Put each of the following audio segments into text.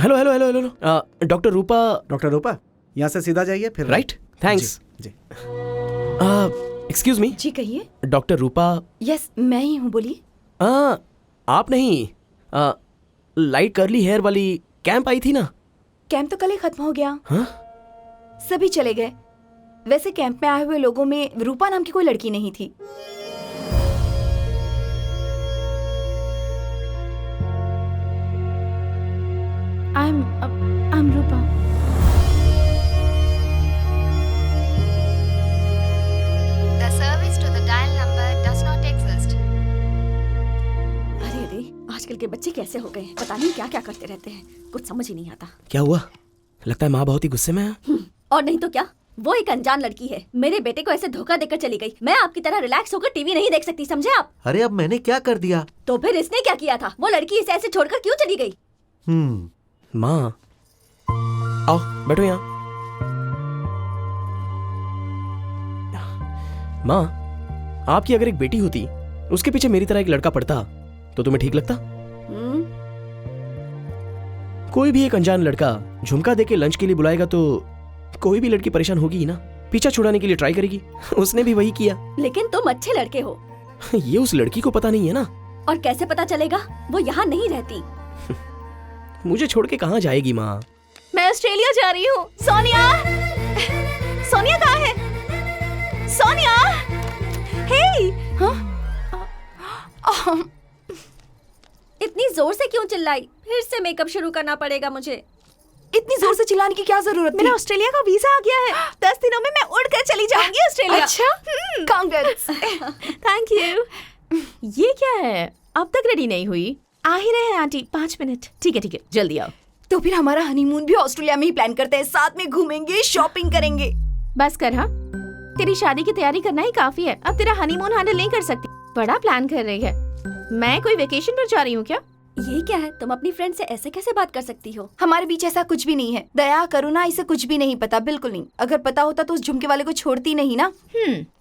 Hello hello hello hello doctor Rupa. Doctor Rupa, यहाँ से सीधा जाइए फिर right, thanks ji. Excuse me. जी कहिए। डॉक्टर रूपा। यस, मैं ही हूँ, बोलिए। आप नहीं, लाइट कर्ली हेयर वाली कैंप आई थी ना। कैंप तो कल ही खत्म हो गया। हाँ? सभी चले गए। वैसे कैंप में आए हुए लोगों में रूपा नाम की कोई लड़की नहीं थी। I'm Rupa. The service to the dial number does not exist. अरे अरे, आजकल के बच्चे कैसे हो गए हैं, पता नहीं क्या क्या करते रहते हैं, कुछ समझ ही नहीं आता। क्या हुआ? लगता है माँ बहुत ही गुस्से में है। और नहीं तो क्या, वो एक अनजान लड़की है। मेरे बेटे को ऐसे धोखा देकर चली गई। मैं आपकी तरह रिलैक्स होकर टीवी नहीं देख सकती, समझे आप? अरे अब मैंने क्या कर दिया? तो फिर इसने क्या किया था? वो लड़की इसे ऐसे छोड़कर क्यों चली गई? माँ आओ बैठो यहाँ। माँ, आपकी अगर एक बेटी होती, उसके पीछे मेरी तरह एक लड़का पड़ता, तो तुम्हें ठीक लगता? कोई भी एक अनजान लड़का झुमका देके लंच के लिए बुलाएगा तो कोई भी लड़की परेशान होगी ही ना, पीछा छुड़ाने के लिए ट्राई करेगी। उसने भी वही किया। लेकिन तुम अच्छे लड़के हो। ये उस लड़की को पता नहीं है ना। और कैसे पता चलेगा? वो यहाँ नहीं रहती। मुझे छोड़ के कहाँ जाएगी माँ? मैं ऑस्ट्रेलिया जा रही हूँ। सोनिया, सोनिया कहाँ है? सोनिया, हे! इतनी जोर से क्यों चिल्लाई? फिर से मेकअप शुरू करना पड़ेगा मुझे। इतनी जोर से चिल्लाने की क्या जरूरत थी? मेरा ऑस्ट्रेलिया का वीजा आ गया है। 10 दिनों में मैं उड़कर चली जाऊंगी ऑस्ट्रेलिया। अच्छा, कांग्रेट्स। Thank you. ये क्या है? अब तक रेडी नहीं हुई? आ ही रहे हैं आंटी, 5 मिनट। ठीक है, जल्दी आओ। तो फिर हमारा हनीमून भी ऑस्ट्रेलिया में ही प्लान करते हैं, साथ में घूमेंगे, शॉपिंग करेंगे। बस कर। हाँ, तेरी शादी की तैयारी करना ही काफी है। अब तेरा हनीमून हैंडल नहीं कर सकती। बड़ा प्लान कर रही है। मैं कोई वेकेशन पर जा रही हूँ क्या? ये क्या है? तुम अपनी फ्रेंड से ऐसे कैसे बात कर सकती हो? हमारे बीच ऐसा कुछ भी नहीं है। दया करुणा, इसे कुछ भी नहीं पता, बिल्कुल नहीं। अगर पता होता तो उस झुमके वाले को छोड़ती नहीं ना।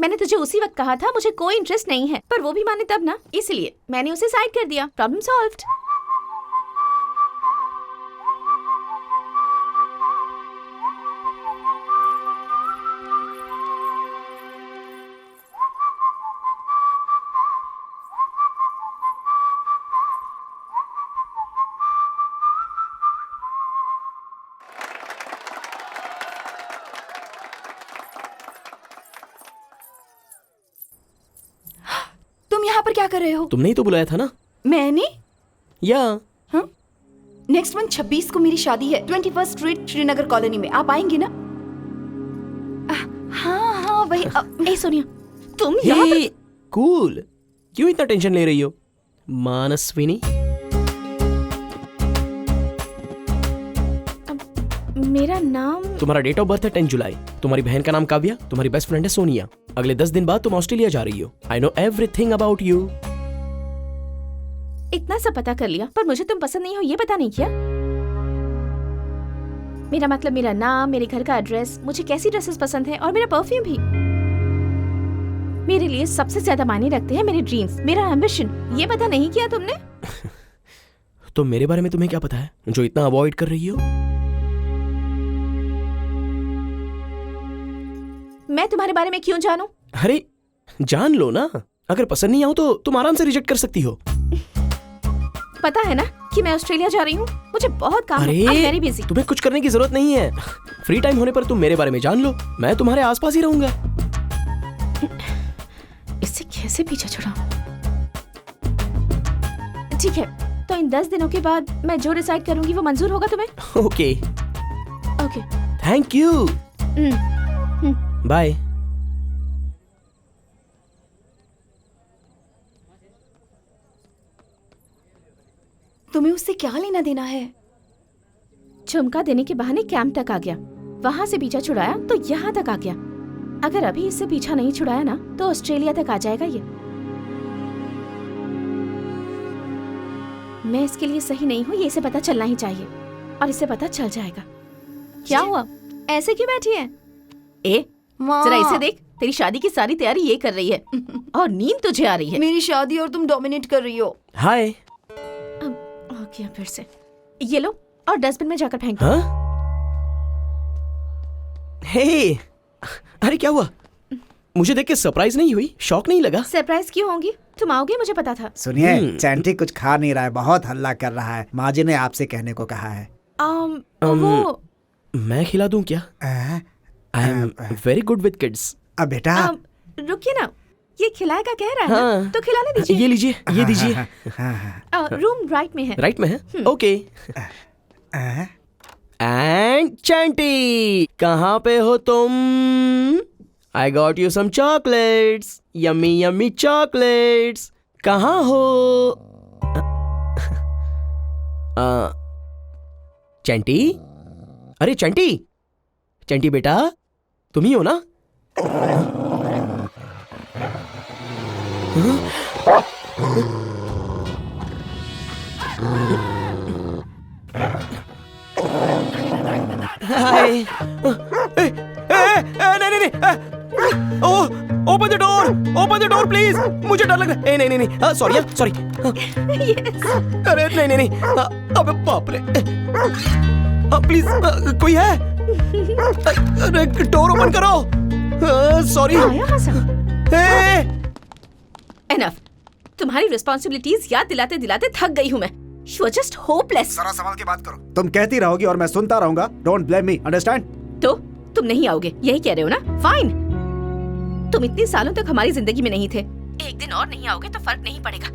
मैंने तुझे उसी वक्त कहा था मुझे कोई इंटरेस्ट नहीं है, पर वो भी माने तब ना, इसलिए मैंने उसे साइड कर दिया। Problem solved. तुम यहाँ पर क्या कर रहे हो? तुमने ही तो बुलाया था ना। मैंने? या नेक्स्ट मंथ 26 को मेरी शादी है, 21st स्ट्रीट श्रीनगर कॉलोनी में। आप आएंगे ना? हाँ वही। ए सोनिया, तुम यहाँ पर? कूल, क्यों इतना टेंशन ले रही हो मानसविनी? मेरा नाम? तुम्हारा डेट ऑफ बर्थ है 10 जुलाई। तुम्हारी बहन का नाम काव्या, तुम्हारी बेस्ट फ्रेंड है सोनिया। अगले 10 दिन बाद तुम ऑस्ट्रेलिया जा रही हो। I know everything about you. इतना सब पता कर लिया, पर मुझे तुम पसंद नहीं हो ये पता नहीं किया। मेरा मतलब मेरा नाम, मेरे घर का एड्रेस, मुझे कैसी ड्रेसेस पसंद है और मेरा परफ्यूम भी। मेरे लिए सबसे ज्यादा मायने रखते हैं मेरे ड्रीम्स, मेरा एम्बिशन। ये पता नहीं किया तुमने? तो मेरे बारे में तुम्हें क्या पता है जो इतना अवॉइड कर रही हो? मैं तुम्हारे बारे में क्यों जानूं? अरे जान लो ना। अगर पसंद नहीं आओ तो तुम आराम से रिजेक्ट कर सकती हो। पता है ना कि मैं ऑस्ट्रेलिया जा रही हूँ। मुझे बहुत काम है। I'm very busy। तुम्हें कुछ करने की जरूरत नहीं है। फ्री टाइम होने पर तुम मेरे बारे में जान लो। मैं तुम्हारे आसपास ही रहूंगा। इससे कैसे पीछा छुड़ाऊं? ठीक है, तो इन 10 दिनों के बाद मैं जो डिसाइड करूंगी वो मंजूर होगा तुम्हें? Okay okay, thank you, bye. तुम्हें उससे क्या लेना देना है? झुमका देने के बहाने कैंप तक आ गया, वहां से पीछा छुड़ाया तो यहाँ तक आ गया। अगर अभी इससे पीछा नहीं छुड़ाया ना तो ऑस्ट्रेलिया तक आ जाएगा ये। मैं इसके लिए सही नहीं हूँ, ये इसे पता चलना ही चाहिए, और इसे पता चल जाएगा। क्या हुआ? ऐसे क्यों बैठी है? ए, जरा इसे देख, तेरी शादी की सारी तैयारी ये कर रही है और नींद तुझे आ रही है। मेरी शादी और तुम डोमिनेट कर रही हो। हाय। अब आ गया फिर से। ये लो, और डस्टबिन में जाकर फेंक दो। हाँ? हे, अरे क्या हुआ? मुझे देख के सरप्राइज नहीं हुई? शॉक नहीं लगा? सरप्राइज क्यों होंगी? तुम आओगे मुझे पता था। सुनिए, चैंटी कुछ खा नहीं रहा है, बहुत हल्ला कर रहा है। माँ जी ने आपसे कहने को कहा है। वो मैं खिला दूं क्या? I am very good with kids. अब बेटा रुकिए ना, ये खिलाएगा कह रहा है हाँ। ना, तो खिलाने दीजिए। ये लीजिए, ये दीजिए। रूम राइट में है। राइट में है? ओके। एंड चैंटी, कहाँ पे हो तुम? I got you some chocolates, yummy yummy chocolates. कहाँ हो? चैंटी, अरे चैंटी, चैंटी बेटा, तुम ही हो ना? हाय। नहीं, ओपन द डोर प्लीज। मुझे डर लग रहा है। नहीं, सॉरी। अरे नहीं, अबे बाप रे। प्लीज, कोई है? अरे डोर ओपन करो। सॉरी। एनफ, तुम्हारी रिस्पॉन्सिबिलिटीज याद दिलाते दिलाते थक गई हूँ मैं। You are just hopeless. जरा संभाल के बात करो। तुम कहती रहोगी और मैं सुनता रहूंगा। Don't blame me, understand? तो तुम नहीं आओगे, यही कह रहे हो ना? फाइन। तुम इतने सालों तक हमारी जिंदगी में नहीं थे, एक दिन और नहीं आओगे तो फर्क नहीं पड़ेगा।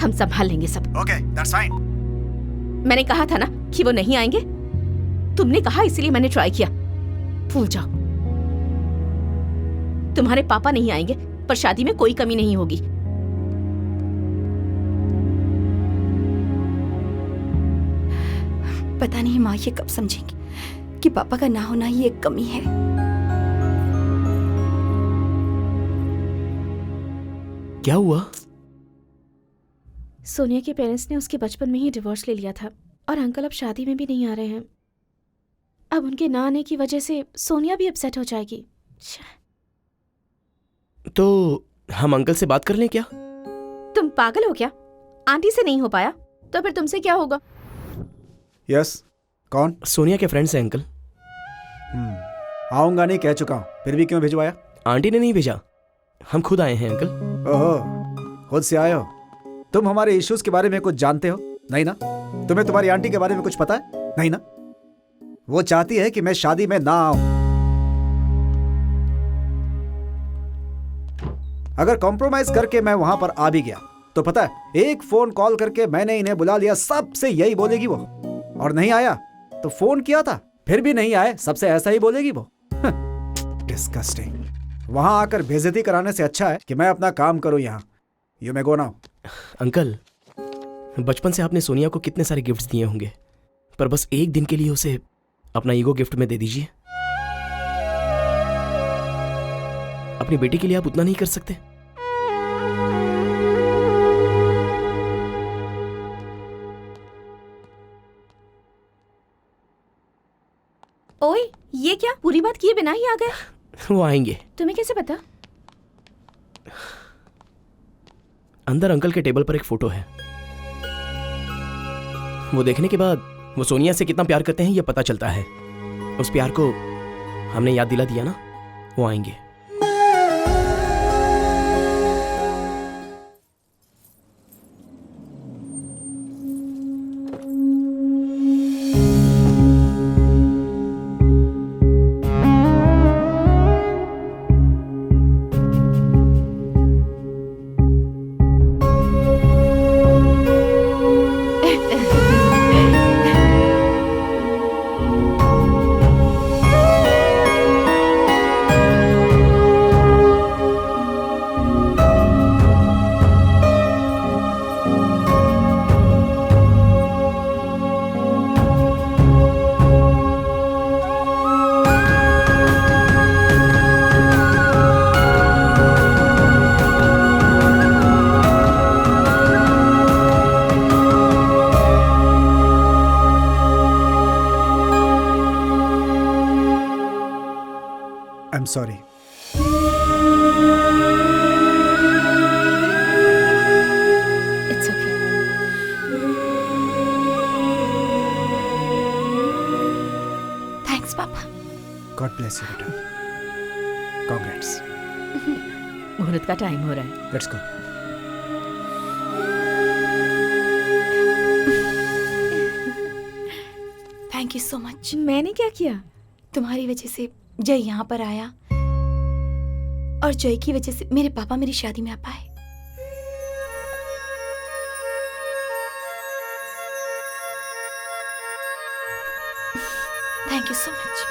हम संभाल लेंगे सब। Okay, that's fine. मैंने कहा था ना कि वो नहीं आएंगे। तुमने कहा इसलिए मैंने ट्राई किया। भूल जाओ। तुम्हारे पापा नहीं आएंगे, पर शादी में कोई कमी नहीं होगी। पता नहीं माँ ये कब समझेंगी कि पापा का ना होना ही एक कमी है। क्या हुआ? सोनिया के पेरेंट्स ने उसके बचपन में ही डिवोर्स ले लिया था और अंकल अब शादी में भी नहीं आ रहे हैं। अब उनके ना आने की वजह से सोनिया भी अपसेट हो जाएगी। तो हम अंकल से बात कर लें क्या? तुम पागल हो क्या? आंटी से नहीं हो पाया तो फिर तुमसे क्या होगा? यस, कौन? सोनिया के फ्रेंड्स हैं अंकल। आऊंगा नहीं कह चुका हूँ, फिर भी क्यों भिजवाया? आंटी ने नहीं भेजा, हम खुद आए हैं अंकल। ओहो, खुद से आए हो? तुम हमारे इश्यूज के बारे में कुछ जानते हो? नहीं ना? तुम्हें तुम्हारी आंटी के बारे में कुछ पता है? नहीं ना? वो चाहती है कि मैं शादी में ना आऊं। अगर कॉम्प्रोमाइज करके मैं वहां पर आ भी गया तो पता है, एक फोन कॉल करके मैंने इन्हें बुला लिया, सबसे यही बोलेगी वो। और नहीं आया तो फोन किया था, फिर भी नहीं आए, सबसे ऐसा ही बोलेगी वो। डिस्गस्टिंग। वहां आकर बेइज्जती कराने से अच्छा है कि मैं अपना काम करूं यहाँ। You may go now. Uncle, बचपन से आपने सोनिया को कितने सारे गिफ्ट्स दिए होंगे, पर बस एक दिन के लिए उसे अपना ईगो गिफ्ट में दे दीजिए। अपनी बेटी के लिए आप उतना नहीं कर सकते? ओए, ये क्या? पूरी बात किए बिना ही आ गए? वो आएंगे। तुम्हें कैसे पता? अंदर अंकल के टेबल पर एक फोटो है। वो देखने के बाद वो सोनिया से कितना प्यार करते हैं ये पता चलता है। उस प्यार को हमने याद दिला दिया ना, वो आएंगे। I'm sorry. It's okay. God bless you बेटा. कांग्रेट्स. मुहूर्त का टाइम हो रहा है. Let's go. Thank you so much. मैंने क्या किया? तुम्हारी वजह से जय यहाँ पर आया और जय की वजह से मेरे पापा मेरी शादी में आ पाए. Thank you so much.